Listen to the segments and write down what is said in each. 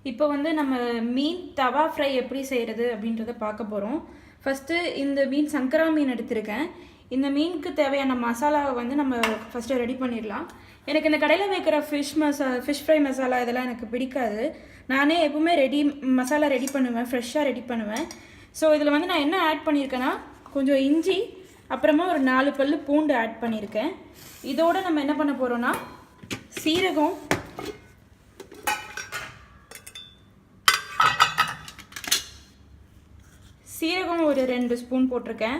இப்போ வந்து நம்ம மீன் தவா ஃப்ரை எப்படி செய்கிறது அப்படின்றத பார்க்க போகிறோம். ஃபஸ்ட்டு இந்த மீன் சங்கரா மீன் எடுத்திருக்கேன். இந்த மீனுக்கு தேவையான மசாலாவை வந்து நம்ம ஃபஸ்ட்டு ரெடி பண்ணிடலாம். எனக்கு இந்த கடையில் வைக்கிற ஃபிஷ் ஃப்ரை மசாலா இதெல்லாம் எனக்கு பிடிக்காது. நானே எப்பவுமே மசாலா ரெடி பண்ணுவேன், ஃப்ரெஷ்ஷாக ரெடி பண்ணுவேன். ஸோ இதில் வந்து நான் என்ன ஆட் பண்ணியிருக்கேன்னா, கொஞ்சம் இஞ்சி, அப்புறமா ஒரு 4 பல்லு பூண்டு ஆட் பண்ணியிருக்கேன். இதோடு நம்ம என்ன பண்ண போகிறோன்னா, சீரகம், ஒரு 2 ஸ்பூன் போட்டிருக்கேன்.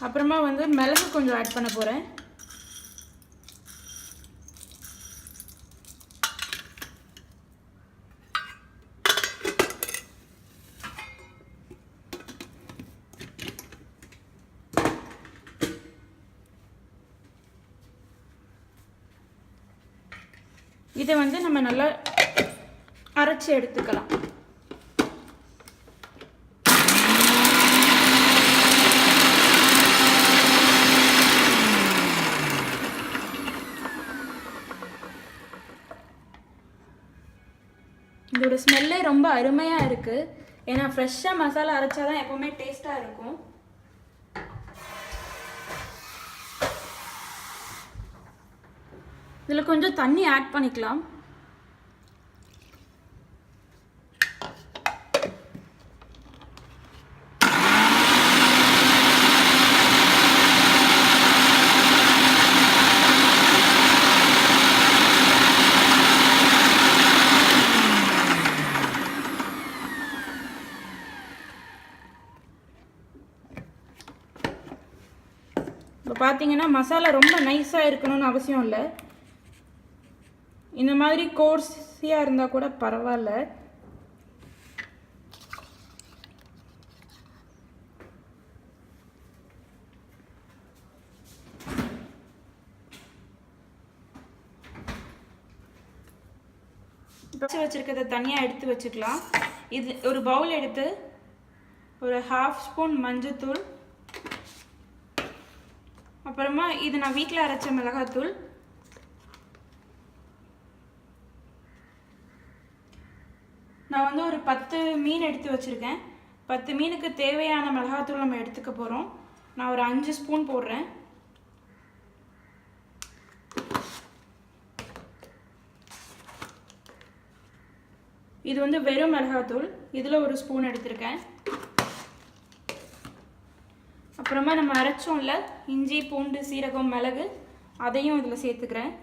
அப்புறமா வந்து மிளகு கொஞ்சம் ஆட் பண்ண போகிறேன். இதை வந்து நம்ம நல்லா அரைச்சி எடுத்துக்கலாம். இதோட ஸ்மெல்லே ரொம்ப அருமையாக இருக்குது. ஏன்னா ஃப்ரெஷ்ஷாக மசாலா அரைச்சாதான் எப்போவுமே டேஸ்ட்டாக இருக்கும். இதில் கொஞ்சம் தண்ணி ஆட் பண்ணிக்கலாம். இப்போ பார்த்தீங்கன்னா மசாலா ரொம்ப நைஸாக இருக்கணும்னு அவசியம் இல்லை. இந்த மாதிரி கோர்ஸியாக இருந்தால் கூட பரவாயில்ல. இப்போ வச்சுருக்கிறத தனியாக எடுத்து வச்சுக்கலாம். இது ஒரு பவுல் எடுத்து ஒரு 1/2 ஸ்பூன் மஞ்சத்தூள், அப்புறமா இது நான் வீட்டில் அரைச்ச மிளகாத்தூள், நான் வந்து ஒரு 10 மீன் எடுத்து வச்சுருக்கேன். 10 மீனுக்கு தேவையான மிளகாத்தூள் நம்ம எடுத்துக்க போகிறோம். நான் ஒரு 5 ஸ்பூன் போடுறேன். இது வந்து வெறும் மிளகாத்தூள். இதில் ஒரு ஸ்பூன் எடுத்திருக்கேன். அப்புறமா நம்ம அரைச்சோம்ல இஞ்சி, பூண்டு, சீரகம், மிளகு, அதையும் இதில் சேர்த்துக்கிறேன்.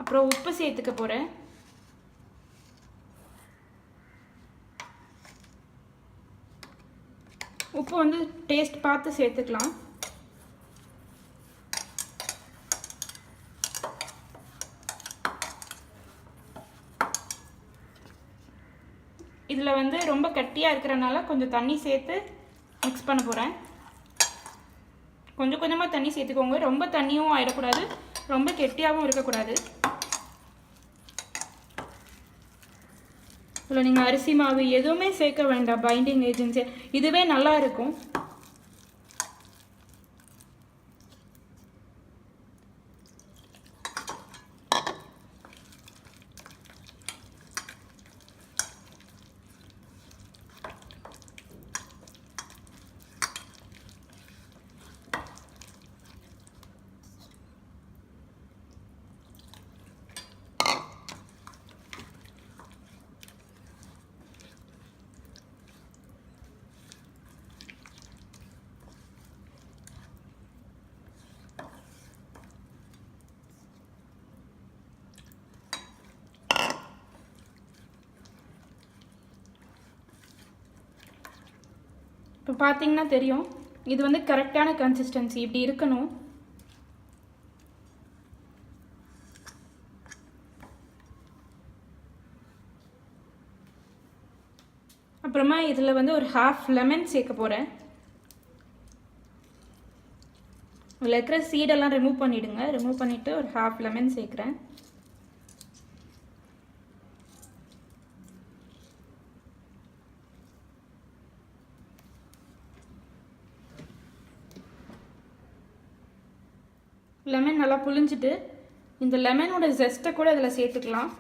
அப்புறம் உப்பு சேர்த்துக்க போகிறேன். உப்பு வந்து டேஸ்ட் பார்த்து சேர்த்துக்கலாம். இதில் வந்து ரொம்ப கட்டியாக இருக்கிறனால கொஞ்சம் தண்ணி சேர்த்து மிக்ஸ் பண்ண போகிறேன். கொஞ்சம் கொஞ்சமாக தண்ணி சேர்த்துக்கோங்க. ரொம்ப தண்ணியும் ஆயிடக்கூடாது, ரொம்ப கெட்டியாகவும் இருக்கக்கூடாது. இதில் நீங்கள் அரிசி மாவு எதுவுமே சேர்க்க வேண்டாம். பைண்டிங் ஏஜென்சி இதுவே நல்லா இருக்கும். இப்போ பார்த்தீங்கன்னா தெரியும், இது வந்து கரெக்டான கன்சிஸ்டன்சி இப்படி இருக்கணும். அப்புறமா இதில் வந்து ஒரு 1/2 லெமன் சேர்க்க போகிறேன். இதில் இருக்கிற சீடெல்லாம் ரிமூவ் பண்ணிவிடுங்க. ரிமூவ் பண்ணிவிட்டு ஒரு ½ லெமன் சேர்க்குறேன். லெமன் நல்லா புளிஞ்சிட்டு இந்த லெமனோட ஜெஸ்ட்டை கூட இதில் சேர்த்துக்கலாம்.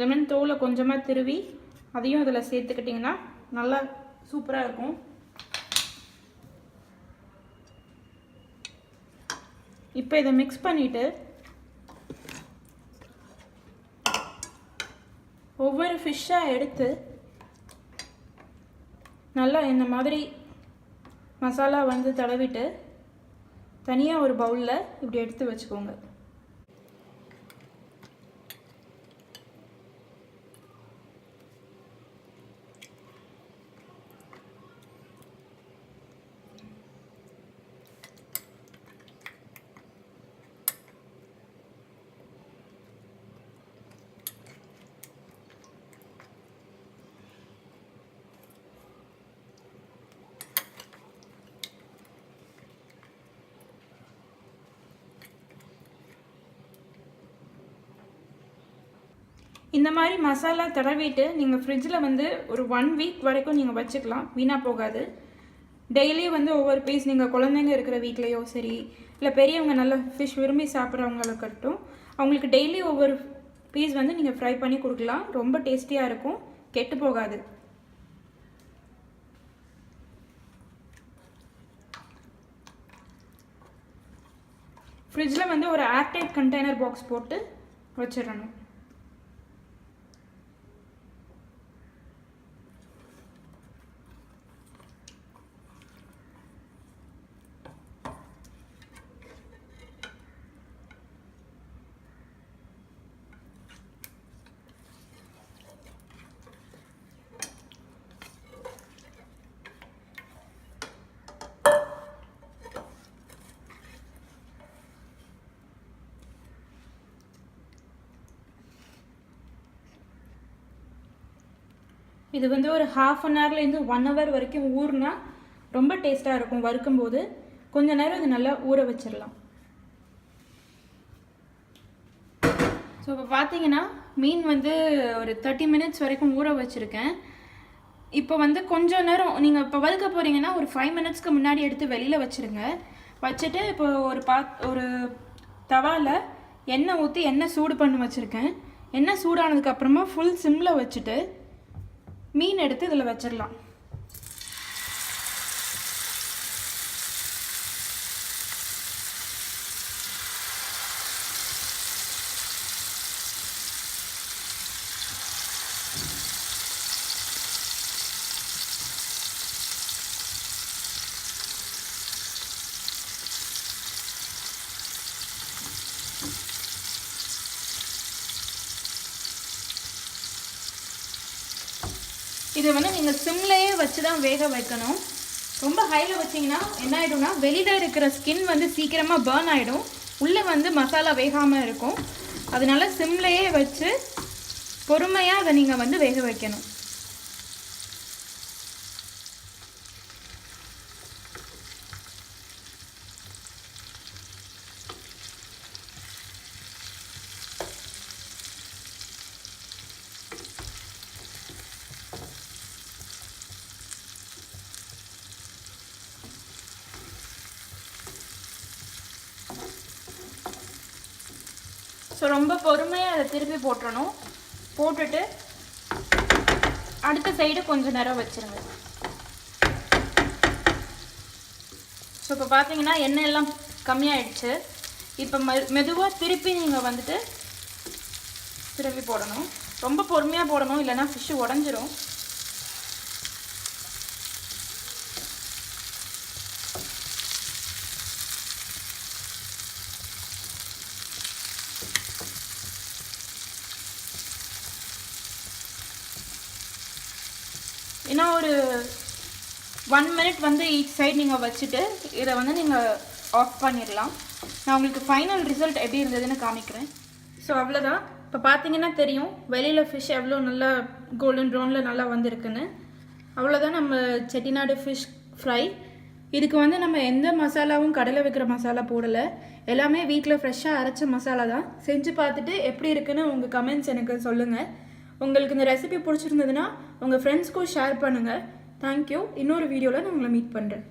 லெமன் தோலை கொஞ்சமாக திருவி அதையும் இதில் சேர்த்துக்கிட்டிங்கன்னா நல்லா சூப்பராக இருக்கும். இப்போ இதை மிக்ஸ் பண்ணிவிட்டு ஒவ்வொரு ஃபிஷ்ஷாக எடுத்து நல்லா இந்த மாதிரி மசாலா வந்து தடவிட்டு தனியாக ஒரு பவுலில் இப்படி எடுத்து வச்சுக்கோங்க. இந்த மாதிரி மசாலா தடவிட்டு நீங்கள் ஃப்ரிட்ஜில் வந்து ஒரு 1 வீக் வரைக்கும் நீங்கள் வச்சுக்கலாம், வீணாக போகாது. டெய்லியும் வந்து ஒவ்வொரு பீஸ் நீங்கள் குழந்தைங்க இருக்கிற வீட்லேயோ சரி, இல்லை பெரியவங்க நல்லா ஃபிஷ் விரும்பி சாப்பிட்றவங்களுக்கட்டும் அவங்களுக்கு டெய்லி ஒவ்வொரு பீஸ் வந்து நீங்கள் ஃப்ரை பண்ணி கொடுக்கலாம். ரொம்ப டேஸ்டியாக இருக்கும், கெட்டு போகாது. ஃப்ரிட்ஜில் வந்து ஒரு ஏர்டைட் கண்டெய்னர் பாக்ஸ் போட்டு வச்சிடணும். இது வந்து ஒரு ½ அன் ஹவர்லேருந்து 1 ஹவர் வரைக்கும் ஊறினா ரொம்ப டேஸ்ட்டாக இருக்கும். வறுக்கும்போது கொஞ்ச நேரம் இது நல்லா ஊற வச்சிடலாம். ஸோ இப்போ பார்த்தீங்கன்னா மீன் வந்து ஒரு 30 மினிட்ஸ் வரைக்கும் ஊற வச்சுருக்கேன். இப்போ வந்து கொஞ்சம் நேரம் நீங்கள் இப்போ வறுக்க போகிறீங்கன்னா ஒரு 5 மினிட்ஸ்க்கு முன்னாடி எடுத்து வெளியில் வச்சுருங்க. வச்சுட்டு இப்போ ஒரு தவாவில் எண்ணெய் ஊற்றி எண்ணெய் சூடு பண்ணி வச்சுருக்கேன். எண்ணெய் சூடானதுக்கப்புறமா ஃபுல் சிம்மில் வச்சுட்டு மீன் எடுத்து இதில் வச்சிடலாம். இதை வந்து நீங்கள் சிம்லேயே வச்சு தான் வேக வைக்கணும். ரொம்ப ஹையில் வச்சிங்கன்னா என்ன ஆகிடும்னா வெளியில் இருக்கிற ஸ்கின் வந்து சீக்கிரமாக பர்ன் ஆகிடும், உள்ளே வந்து மசாலா வேகாமல் இருக்கும். அதனால சிம்லேயே வச்சு பொறுமையாக அதை நீங்கள் வந்து வேக வைக்கணும். ஸோ ரொம்ப பொறுமையாக அதை திருப்பி போட்டுறணும். போட்டுட்டு அடுத்த சைடு கொஞ்சம் நேரம் வச்சுருங்க. ஸோ இப்போ பார்த்தீங்கன்னா எண்ணெய் எல்லாம் கம்மியாயிடுச்சு. இப்போ மெதுவாக திருப்பி நீங்கள் வந்துட்டு திருப்பி போடணும். ரொம்ப பொறுமையாக போடணும், இல்லைன்னா ஃபிஷ்ஷு உடஞ்சிரும். இன்னும் ஒரு 1 மினிட் வந்து ஈச் சைடு நீங்கள் வச்சுட்டு இதை வந்து நீங்கள் ஆஃப் பண்ணிடலாம். நான் உங்களுக்கு ஃபைனல் ரிசல்ட் எப்படி இருந்ததுன்னு காமிக்கிறேன். ஸோ அவ்வளோதான். இப்போ பார்த்தீங்கன்னா தெரியும் வெளியில் ஃபிஷ் எவ்வளோ நல்லா கோல்டன் ப்ரௌனில் நல்லா வந்திருக்குன்னு. அவ்வளோதான் நம்ம செட்டிநாடு ஃபிஷ் ஃப்ரை. இதுக்கு வந்து நம்ம எந்த மசாலாவும் கடையில் வைக்கிற மசாலா போடலை, எல்லாமே வீட்டில் ஃப்ரெஷ்ஷாக அரைச்ச மசாலா தான். செஞ்சு பார்த்துட்டு எப்படி இருக்குன்னு உங்கள் கமெண்ட்ஸ் எனக்கு சொல்லுங்கள். உங்களுக்கு இந்த ரெசிபி பிடிச்சிருந்ததுன்னா உங்கள் ஃப்ரெண்ட்ஸ்க்கும் ஷேர் பண்ணுங்கள். தேங்க்யூ. இன்னொரு வீடியோவில் நான் உங்களை மீட் பண்ணுறேன்.